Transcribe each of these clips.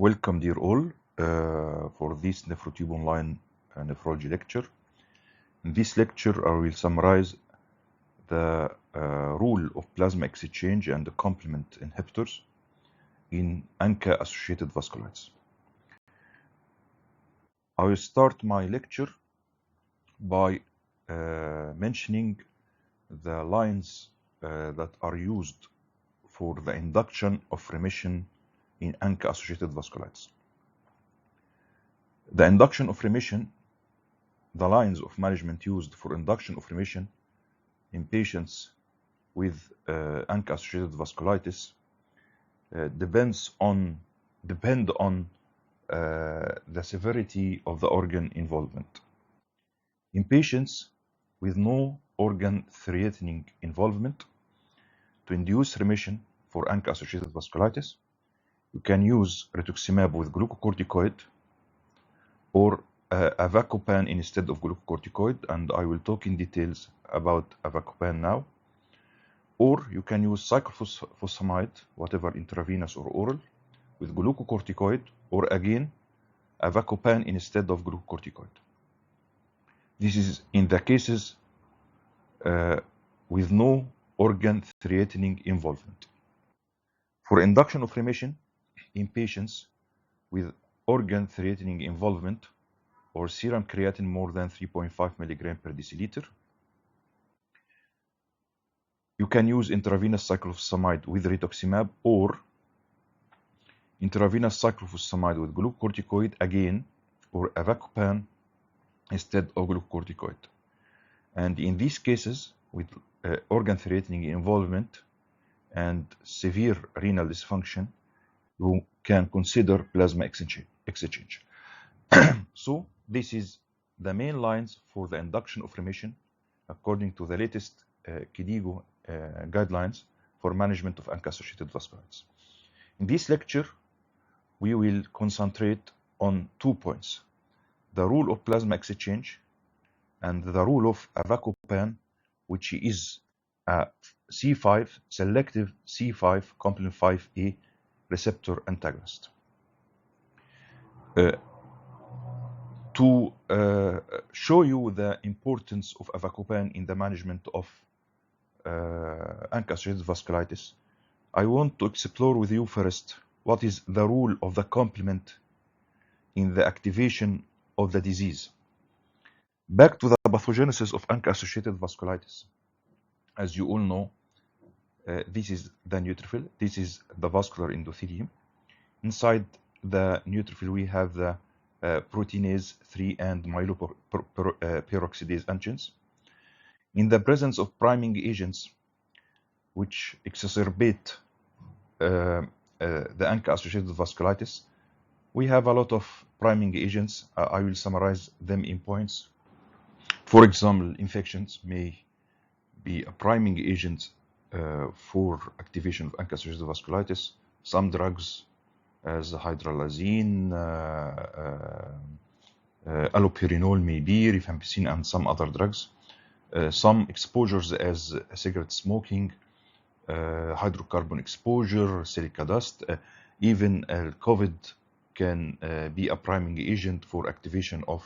Welcome, dear all, for this NephroTube Online nephrology lecture. In this lecture, I will summarize the role of plasma exchange and the complement inhibitors in ANCA-associated vasculitis. I will start my lecture by mentioning the lines that are used for the induction of remission in ANCA-associated vasculitis. The induction of remission, the lines of management used for induction of remission in patients with ANCA-associated vasculitis depend on the severity of the organ involvement. In patients with no organ threatening involvement, to induce remission for ANCA-associated vasculitis, you can use rituximab with glucocorticoid or Aopan instead of glucocorticoid, and I will talk in details about Aopan now. Or you can use cyclophosphamide, whatever intravenous or oral, with glucocorticoid, or again Aopan instead of glucocorticoid. This is in the cases with no organ threatening involvement. For induction of remission in patients with organ threatening involvement or serum creatinine more than 3.5 milligram per deciliter, you can use intravenous cyclophosphamide with rituximab or intravenous cyclophosphamide with glucocorticoid again, or Aopan instead of glucocorticoid. And in these cases with organ threatening involvement and severe renal dysfunction, you can consider plasma exchange. So this is the main lines for the induction of remission according to the latest KDIGO guidelines for management of ANCA-associated vasculitis. In this lecture, we will concentrate on 2 points: the role of plasma exchange and the role of Aopan, which is a C5 selective C5 complement 5A receptor antagonist. To show you the importance of Aopan in the management of ANCA-associated vasculitis, I want to explore with you first what is the role of the complement in the activation of the disease. Back to the pathogenesis of ANCA-associated vasculitis. As you all know, this is the neutrophil, this is the vascular endothelium. Inside the neutrophil, we have the proteinase 3 and myeloperoxidase antigens. In the presence of priming agents which exacerbate the ANCA-associated vasculitis, we have a lot of priming agents. I will summarize them in points. For example, infections may be a priming agent for activation of ANCA-associated vasculitis. Some drugs as hydralazine, allopurinol, maybe rifampicin, and some other drugs. Some exposures as cigarette smoking, hydrocarbon exposure, silica dust, even COVID can be a priming agent for activation of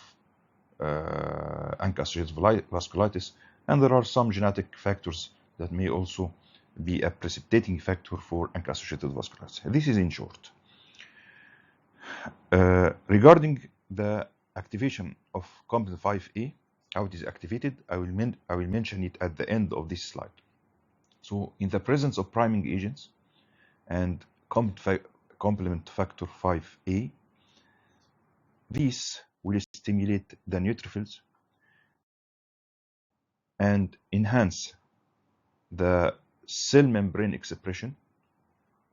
ANCA-associated vasculitis, and there are some genetic factors that may also be a precipitating factor for ANCA-associated vasculitis. This is in short. Regarding the activation of complement 5A, how it is activated, I will mention it at the end of this slide. So in the presence of priming agents and complement factor 5A, these will stimulate the neutrophils and enhance the cell membrane expression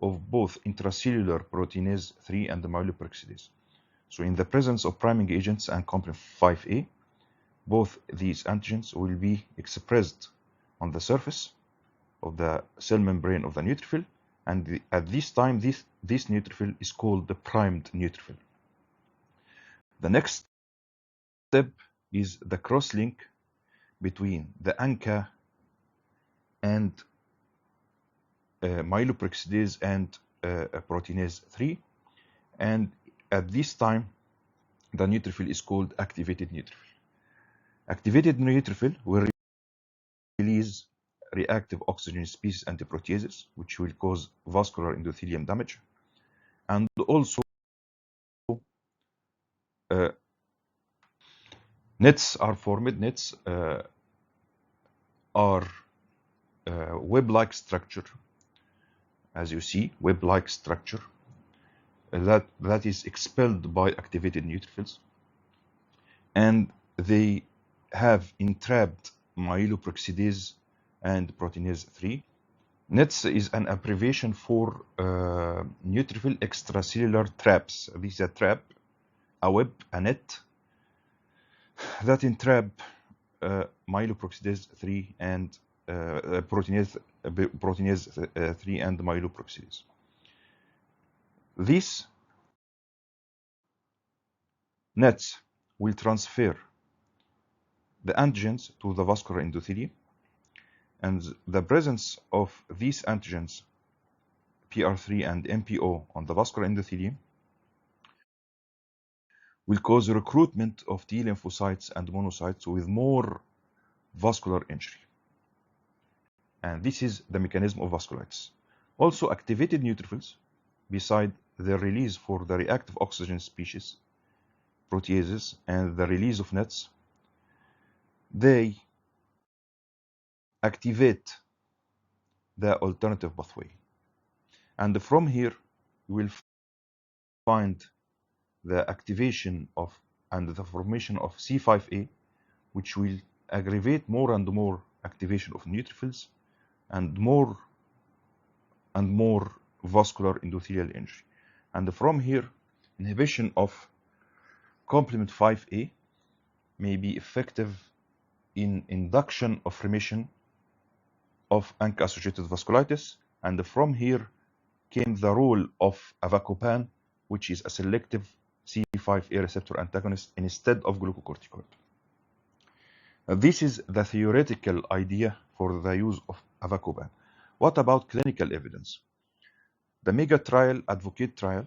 of both intracellular proteinase 3 and the myeloperoxidase. So in the presence of priming agents and complement 5A, both these antigens will be expressed on the surface of the cell membrane of the neutrophil, and at this time this neutrophil is called the primed neutrophil. The next step is the cross-link between the ANCA and myeloperoxidase and proteinase 3, and at this time the neutrophil is called activated neutrophil. Activated neutrophil will release reactive oxygen species antiproteases, which will cause vascular endothelium damage, and also nets are formed. Nets are web-like structure, as you see, web-like structure that is expelled by activated neutrophils, and they have entrapped myeloperoxidase and proteinase 3. Nets is an abbreviation for neutrophil extracellular traps. This is a trap, a web, a net that entrap myeloperoxidase 3 and proteinase 3 and myeloperoxidase. These nets will transfer the antigens to the vascular endothelium, and the presence of these antigens, PR3 and MPO, on the vascular endothelium will cause recruitment of T lymphocytes and monocytes with more vascular injury. And this is the mechanism of vasculitis. Also, activated neutrophils, beside their release for the reactive oxygen species, proteases, and the release of nets, they activate the alternative pathway. And from here, you will find the activation of and the formation of C5a, which will aggravate more and more activation of neutrophils and more vascular endothelial injury. And from here, inhibition of complement 5a may be effective in induction of remission of ANCA-associated vasculitis. And from here came the role of Aopan, which is a selective C5a receptor antagonist instead of glucocorticoid. This is the theoretical idea for the use of Aopan. What about clinical evidence? The mega trial, Advocate trial,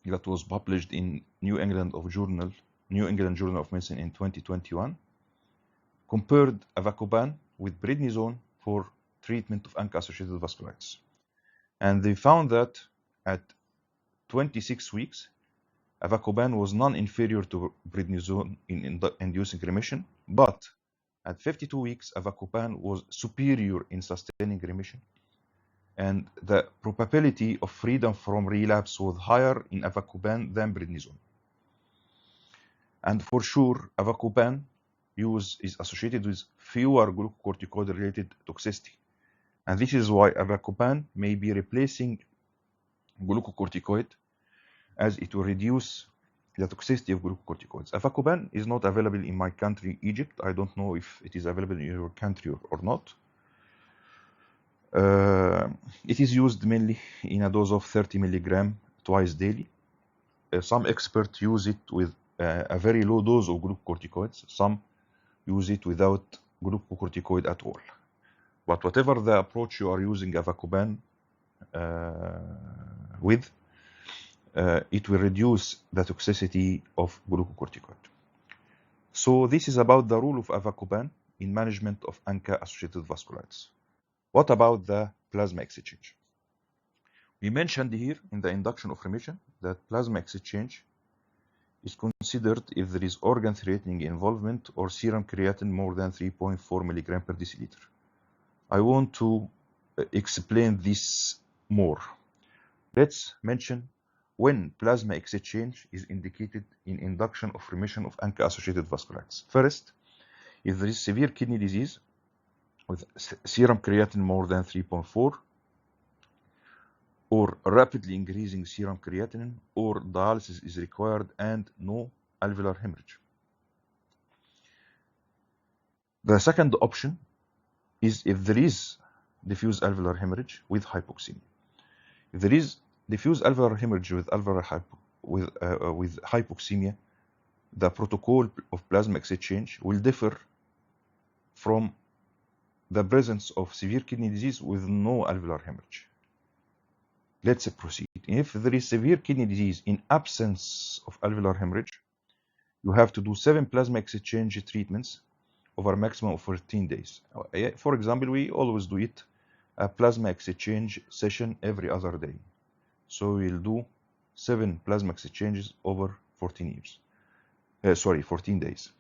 that was published in New England Journal of Medicine in 2021, compared Aopan with prednisone for treatment of ANCA-associated vasculitis. And they found that at 26 weeks, Aopan was non-inferior to prednisone in inducing remission, but at 52 weeks, Aopan was superior in sustaining remission. And the probability of freedom from relapse was higher in Aopan than prednisone. And for sure, Aopan use is associated with fewer glucocorticoid-related toxicity. And this is why Aopan may be replacing glucocorticoid, as it will reduce the toxicity of glucocorticoids. Aopan is not available in my country, Egypt. I don't know if it is available in your country or not. It is used mainly in a dose of 30 milligram twice daily. Some experts use it with a very low dose of glucocorticoids. Some use it without glucocorticoid at all. But whatever the approach you are using Aopan with, it will reduce the toxicity of glucocorticoid. So this is about the role of Aopan in management of ANCA-associated vasculitis. What about the plasma exchange? We mentioned here in the induction of remission that plasma exchange is considered if there is organ-threatening involvement or serum creatinine more than 3.4 milligram per deciliter. I want to explain this more. Let's mention when plasma exchange is indicated in induction of remission of ANCA-associated vasculitis. First, if there is severe kidney disease with serum creatinine more than 3.4, or rapidly increasing serum creatinine, or dialysis is required and no alveolar hemorrhage. The second option is if there is diffuse alveolar hemorrhage with hypoxemia. If there is diffuse alveolar hemorrhage with hypoxemia, the protocol of plasma exchange will differ from the presence of severe kidney disease with no alveolar hemorrhage. Let's proceed. If there is severe kidney disease in absence of alveolar hemorrhage, you have to do 7 plasma exchange treatments over a maximum of 14 days. For example, we always do it a plasma exchange session every other day. So we'll do 7 plasma exchanges over 14 days.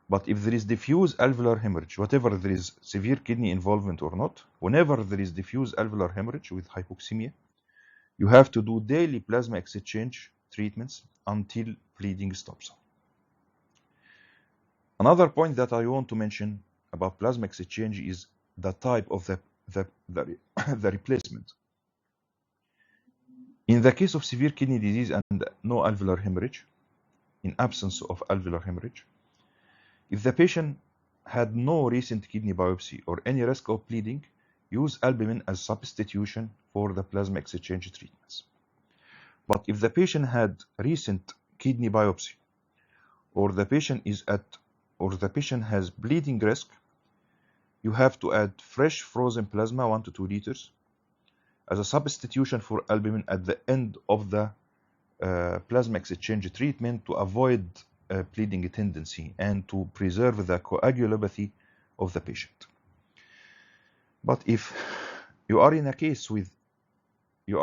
But if there is diffuse alveolar hemorrhage, whatever there is severe kidney involvement or not, whenever there is diffuse alveolar hemorrhage with hypoxemia, you have to do daily plasma exchange treatments until bleeding stops. Another point that I want to mention about plasma exchange is the type of the replacement. In the case of severe kidney disease and no alveolar hemorrhage, in absence of alveolar hemorrhage, if the patient had no recent kidney biopsy or any risk of bleeding, use albumin as substitution for the plasma exchange treatments. But if the patient had recent kidney biopsy or the patient has bleeding risk, you have to add fresh frozen plasma 1 to 2 liters as a substitution for albumin at the end of the plasma exchange treatment to avoid bleeding tendency and to preserve the coagulopathy of the patient. But if you are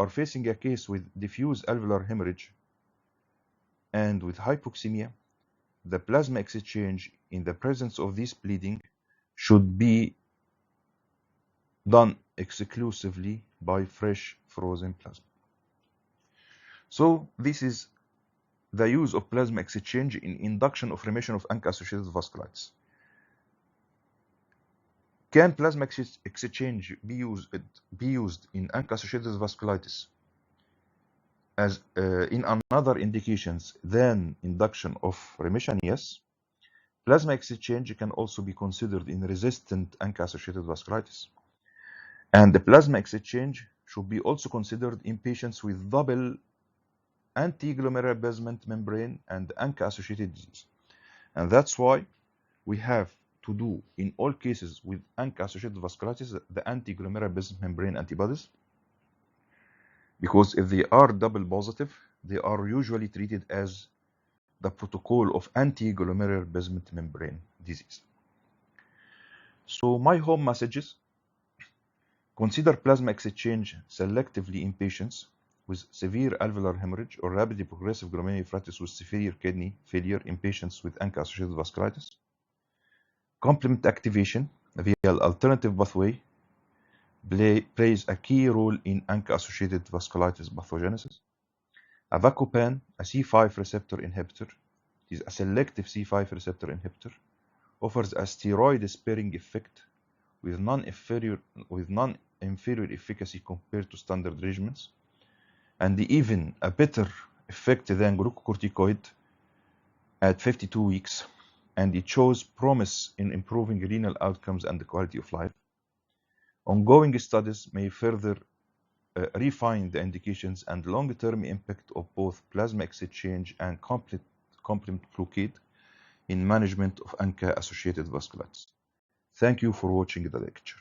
facing a case with diffuse alveolar hemorrhage and with hypoxemia, the plasma exchange in the presence of this bleeding should be done exclusively by fresh frozen plasma. So this is the use of plasma exchange in induction of remission of ANCA-associated vasculitis. Can plasma exchange be used in ANCA-associated vasculitis as in another indications than induction of remission? Yes. Plasma exchange can also be considered in resistant ANCA-associated vasculitis. And the plasma exchange should be also considered in patients with double antiglomerular basement membrane and ANCA-associated disease. And that's why we have to do in all cases with ANCA-associated vasculitis the antiglomerular basement membrane antibodies, because if they are double positive, they are usually treated as the protocol of antiglomerular basement membrane disease. So my home messages: consider plasma exchange selectively in patients with severe alveolar hemorrhage or rapidly progressive glomerulonephritis with severe kidney failure in patients with ANCA-associated vasculitis. Complement activation via alternative pathway plays a key role in ANCA-associated vasculitis pathogenesis. Aopan, a C5 receptor inhibitor, is a selective C5 receptor inhibitor, offers a steroid-sparing effect with non-inferior efficacy compared to standard regimens, and even a better effect than glucocorticoid at 52 weeks, and it shows promise in improving renal outcomes and the quality of life. Ongoing studies may further refine the indications and long-term impact of both plasma exchange and complement blockade in management of ANCA-associated vasculitis. Thank you for watching the lecture.